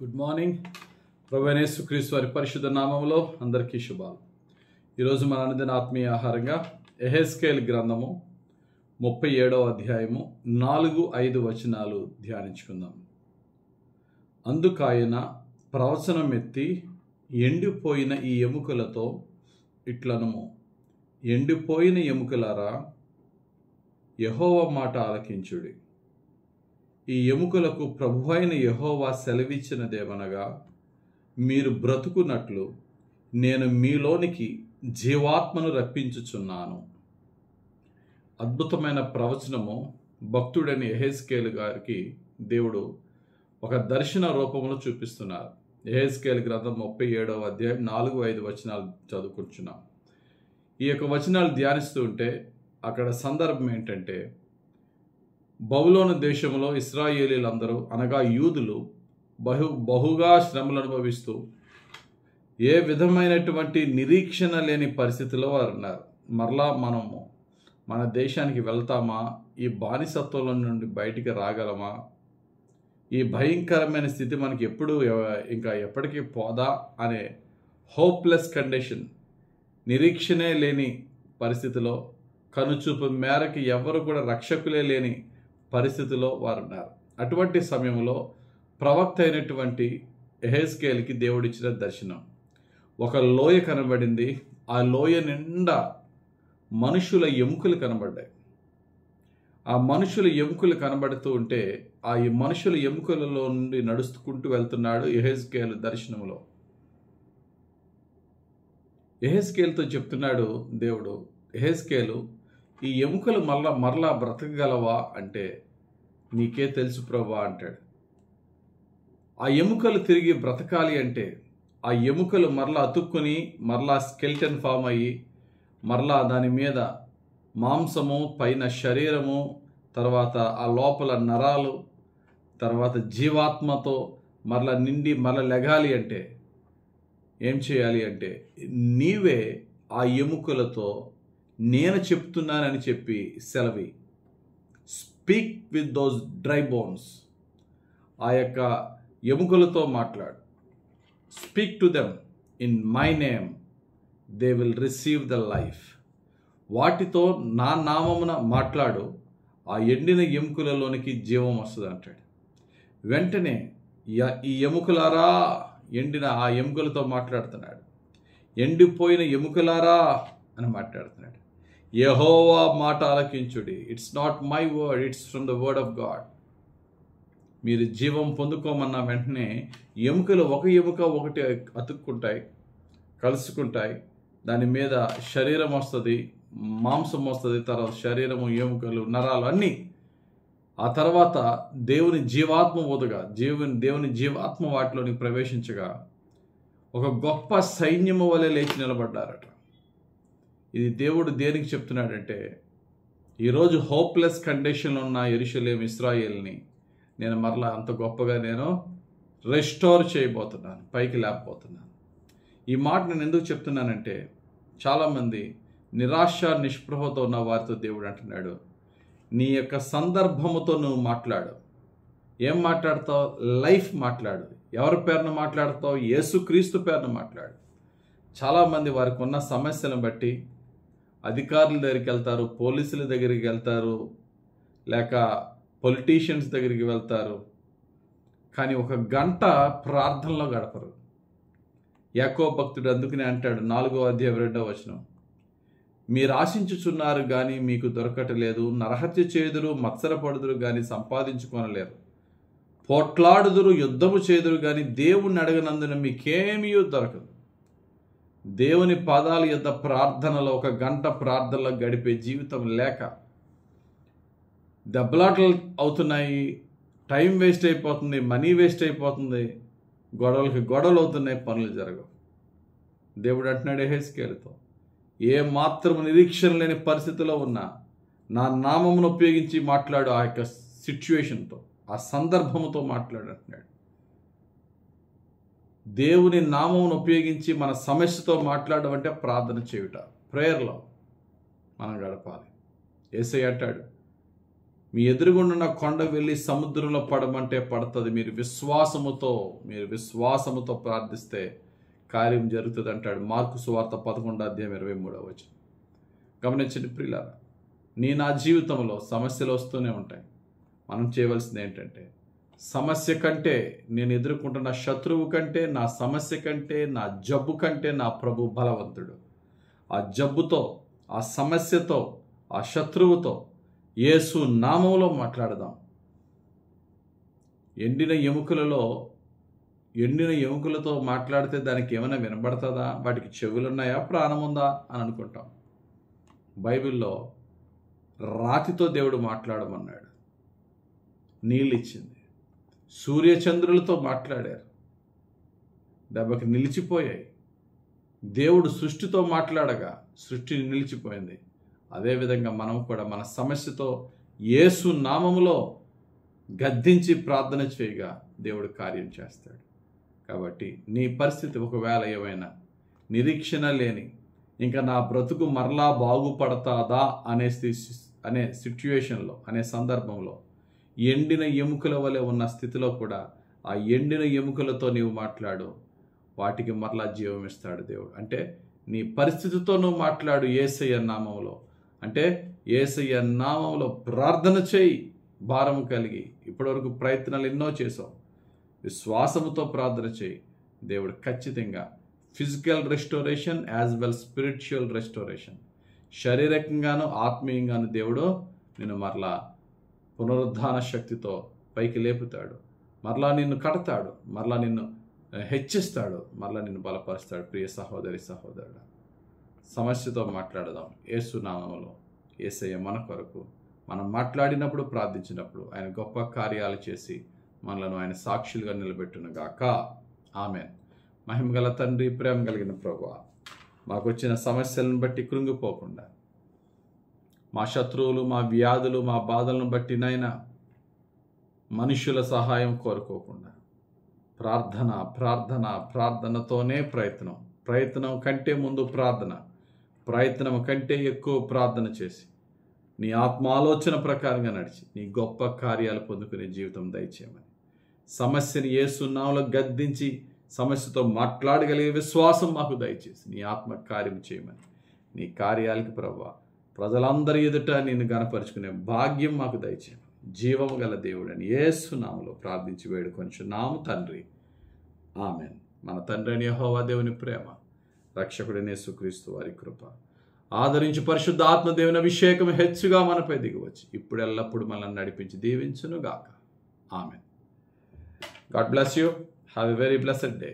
Good morning. ప్రభువైన యేసుక్రీస్తు వారి పరిశుద్ధ నామములో అందరికీ శుభాలు. ఈరోజు మన అనుదిన ఆత్మీయ ఆహారంగా యెహెజ్కేలు గ్రంథము 37వ అధ్యాయము 4-5 వచనాలు ధ్యానించుకుందాం. అందుకాయన ప్రవచనం ఎత్తి ఎండిపోయిన ఈ ఎముకలతో ఇట్లనము, ఎండిపోయిన ఎముకలారా, యెహోవా మాట ఆలకించుడి. ఈ ఎముకలకు ప్రభువైన యెహోవా సెలవిచ్చినదేమనగా, మీరు బ్రతుకున్నట్లు నేను మీలోనికి జీవాత్మను రప్పించుచున్నాను. అద్భుతమైన ప్రవచనము. భక్తుడైన యెహెజ్కేలు గారికి దేవుడు ఒక దర్శన రూపంలో చూపిస్తున్నారు. యెహెజ్కేలు గ్రంథం 37వ అధ్యాయం 4-5 వచనాలు చదువుకుంటున్నాం. ఈ యొక్క వచనాలు ధ్యానిస్తూ ఉంటే అక్కడ సందర్భం ఏంటంటే, బబులోను దేశంలో ఇశ్రాయేలీలందరూ అనగా యూదులు బహుగా శ్రమలు అనుభవిస్తూ ఏ విధమైనటువంటి నిరీక్షణ లేని పరిస్థితిలో వారు ఉన్నారు. మరలా మనము మన దేశానికి వెళ్తామా? ఈ బానిసత్వం నుండి బయటికి రాగలమా? ఈ భయంకరమైన స్థితి మనకి ఎప్పటికీ పోదా అనే హోప్లెస్ కండిషన్, నిరీక్షణే లేని పరిస్థితిలో, కనుచూపు మేరకు ఎవరు కూడా రక్షకులే లేని పరిస్థితిలో వారు ఉన్నారు. అటువంటి సమయంలో ప్రవక్త అయినటువంటి యెహెజ్కేలుకి దేవుడిచ్చిన దర్శనం. ఒక లోయ కనబడింది. ఆ లోయ నిండా మనుషుల ఎముకలు కనబడ్డాయి. ఆ మనుషుల ఎముకలు కనబడుతూ ఉంటే ఆ మనుషుల ఎముకలలో నుండి నడుచుకుంటూ వెళ్తున్నాడు యెహెజ్కేలు దర్శనంలో. యెహెజ్కేలుతో చెప్తున్నాడు దేవుడు, యెహెజ్కేలు, ఈ ఎముకలు మరలా బ్రతకగలవా అంటే, నీకే తెలుసు ప్రభా అంటాడు. ఆ ఎముకలు తిరిగి బ్రతకాలి అంటే, ఆ ఎముకలు మరలా అతుక్కుని మరలా స్కెల్టన్ ఫామ్ అయ్యి, మరలా దాని మీద మాంసము, పైన శరీరము, తర్వాత ఆ లోపల నరాలు, తర్వాత జీవాత్మతో మరలా నిండి మరలా లెగాలి అంటే ఏం చేయాలి అంటే, నీవే ఆ ఎముకలతో నేను చెప్తున్నానని చెప్పి సెలవి. Speak with those dry bones. ఆ యొక్క ఎముకలతో మాట్లాడు. Speak to them in my name, they will receive the life. వాటితో నా నామమున మాట్లాడు, ఆ ఎండిన ఎముకలలోనికి జీవం వస్తుంది అంటాడు. వెంటనే ఈ ఎముకలారా, ఎండిన ఆ ఎముకలతో మాట్లాడుతున్నాడు. ఎండిపోయిన ఎముకలారా అని మాట్లాడుతున్నాడు. యెహోవా మాట ఆలకించుడి. It's not my word, it's from the word of God. మీరు జీవం పొందుకోమన్న వెంటనే ఎముకలు ఒక ఎముక ఒకటి అతుక్కుంటాయి, కలుసుకుంటాయి. దాని మీద శరీరం వస్తుంది, మాంసం వస్తుంది, తర్వాత శరీరము, ఎముకలు, నరాలు అన్నీ. ఆ తర్వాత దేవుని జీవాత్మ ఊదగా దేవుని జీవాత్మ వాటిలోని ప్రవేశించగా ఒక గొప్ప సైన్యము వలె లేచి నిలబడ్డారట. ఇది దేవుడు దేనికి చెప్తున్నాడంటే, ఈరోజు హోప్లెస్ కండిషన్లో ఉన్న యెరూషలేము, ఇశ్రాయేల్ని నేను మరలా అంత గొప్పగా నేను రెస్టోర్ చేయబోతున్నాను, పైకి లేకపోతున్నాను. ఈ మాట నేను ఎందుకు చెప్తున్నానంటే, చాలామంది నిరాశ నిస్పృహతో ఉన్న వారితో దేవుడు అంటున్నాడు, నీ యొక్క సందర్భముతో నువ్వు మాట్లాడు. ఏం మాట్లాడతావు? లైఫ్ మాట్లాడు. ఎవరి పేరున మాట్లాడతావు? యేసుక్రీస్తు పేరున మాట్లాడు. చాలామంది వారికి ఉన్న సమస్యలను బట్టి అధికారుల దగ్గరికి వెళ్తారు, పోలీసుల దగ్గరికి వెళ్తారు, లేక పొలిటీషియన్స్ దగ్గరికి వెళ్తారు, కానీ ఒక గంట ప్రార్థనలో గడపరు. యాకోబు భక్తుడు అందుకనే అంటాడు 4వ అధ్యాయం 2వ వచనం, మీరు ఆశించుచున్నారు కానీ మీకు దొరకటలేదు, నరహత్య చేదురు, మత్సరపడుదురు కానీ సంపాదించుకొనలేరు, పోట్లాడుదురు, యుద్ధము చేదురు కానీ దేవుణ్ణి అడగనందున మీకేమీ దొరకదు. దేవుని పాదాల యొద్ద ప్రార్థనలో ఒక గంట ప్రార్థనలో గడిపే జీవితం లేక దెబ్బలాటలు అవుతున్నాయి, టైం వేస్ట్ అయిపోతుంది, మనీ వేస్ట్ అయిపోతుంది, గొడవలు అవుతున్నాయి, పనులు జరగవు. దేవుడు అంటున్నాడు యెహెజ్కేలుతో, ఏ మాత్రం నిరీక్షణ లేని పరిస్థితిలో ఉన్నా నా నామమును ఉపయోగించి మాట్లాడు. ఆ యొక్క సిచ్యువేషన్తో, ఆ సందర్భంతో మాట్లాడు అంటున్నాడు. దేవుని నామమును ఉపయోగించి మన సమస్యతో మాట్లాడడం అంటే ప్రార్థన చేయుట, ప్రేయర్లో మనం గడపాలి. యేసయ్య అంటాడు, మీ ఎదురుగుండున్న కొండ వెళ్ళి సముద్రంలో పడమంటే పడుతుంది. మీరు విశ్వాసముతో ప్రార్థిస్తే కార్యం జరుగుతుంది అంటాడు. మార్కు సువార్త 11:23. గమనించండి ప్రియులారా, నా జీవితంలో సమస్యలు వస్తూనే ఉంటాయి. మనం చేయవలసింది ఏంటంటే, సమస్య కంటే, నేను ఎదుర్కొంటున్న శత్రువు కంటే, నా సమస్య కంటే, నా జబ్బు కంటే నా ప్రభు బలవంతుడు. ఆ జబ్బుతో, ఆ సమస్యతో, ఆ శత్రువుతో యేసు నామములో మాట్లాడదాం. ఎండిన ఎముకలతో మాట్లాడితే దానికి ఏమైనా వినబడుతుందా? వాటికి చెవులున్నాయా, ప్రాణం ఉందా అని అనుకుంటాం. బైబిల్లో రాతితో దేవుడు మాట్లాడమన్నాడు, నీళ్ళు ఇచ్చింది. సూర్యచంద్రులతో మాట్లాడారు, దెబ్బకి నిలిచిపోయాయి. దేవుడు సృష్టితో మాట్లాడగా సృష్టి నిలిచిపోయింది. అదేవిధంగా మనం కూడా మన సమస్యతో యేసు నామములో గద్దించి ప్రార్థన చేయగా దేవుడు కార్యం చేస్తాడు. కాబట్టి నీ పరిస్థితి ఒకవేళ ఏమైనా నిరీక్షణ లేని, ఇంకా నా బ్రతుకు మరలా బాగుపడతాదా అనే సిచ్యువేషన్లో, అనే సందర్భంలో, ఎండిన ఎముకల వలె ఉన్న స్థితిలో కూడా ఆ ఎండిన ఎముకలతో నీవు మాట్లాడు, వాటికి మరలా జీవం ఇస్తాడు దేవుడు. అంటే నీ పరిస్థితితో నువ్వు మాట్లాడు యేసయ్య నామములో. అంటే యేసయ్య నామములో ప్రార్థన చేయి, భారము కలిగి. ఇప్పటివరకు ప్రయత్నాలు ఎన్నో చేసావు, విశ్వాసముతో ప్రార్థన చేయి. దేవుడు ఖచ్చితంగా physical restoration as well spiritual restoration, శారీరకంగాను ఆత్మీయంగాను దేవుడు నిన్ను మరలా పునరుద్ధాన శక్తితో పైకి లేపుతాడు. మరలా నిన్ను కడతాడు, మరలా నిన్ను హెచ్చిస్తాడు, మరలా నిన్ను బలపరుస్తాడు. ప్రియ సహోదరి సహోదరుడు, సమస్యతో మాట్లాడదాం యేసు నామములో. యేసయ్య మన కొరకు మనం మాట్లాడినప్పుడు, ప్రార్థించినప్పుడు ఆయన గొప్ప కార్యాలు చేసి మనలను ఆయన సాక్షులుగా నిలబెట్టునుగాక. ఆమేన్. మహిమగల తండ్రి, ప్రేమ కలిగిన ప్రభువా, మాకు వచ్చిన సమస్యలను బట్టి కృంగిపోకుండా, మా శత్రువులు, మా వ్యాధులు, మా బాధలను బట్టి నైనా మనుషుల సహాయం కోరుకోకుండా ప్రార్థనతోనే ప్రయత్నం కంటే ముందు ప్రయత్నం కంటే ఎక్కువ ప్రార్థన చేసి నీ ఆత్మ ఆలోచన ప్రకారంగా నడిచి నీ గొప్ప కార్యాలు పొందుకునే జీవితం దయచేయమని, సమస్యని యేసు నామములో గద్దించి సమస్యతో మాట్లాడగలిగే విశ్వాసం మాకు దయచేసి నీ ఆత్మ కార్యం చేయమని, నీ కార్యాలకి ప్రభువా ప్రజలందరి ఎదుట నిన్ను గణపరుచుకునే భాగ్యం మాకు దయచేయమని, జీవము గల దేవుడని యేసు నామములో ప్రార్థించి వేడుకొంచున్నాము తండ్రి. ఆమేన్. మన తండ్రి అయిన యెహోవా దేవుని ప్రేమ, రక్షకుడైన యేసుక్రీస్తు వారి కృప, ఆదరించి పరిశుద్ధ ఆత్మ దేవుని అభిషేకం హెచ్చుగా మనపై దిగివచ్చి ఇప్పుడు ఎల్లప్పుడు మనల్ని నడిపించి దీవించును గాక. ఆమేన్. God bless you. Have a very blessed day.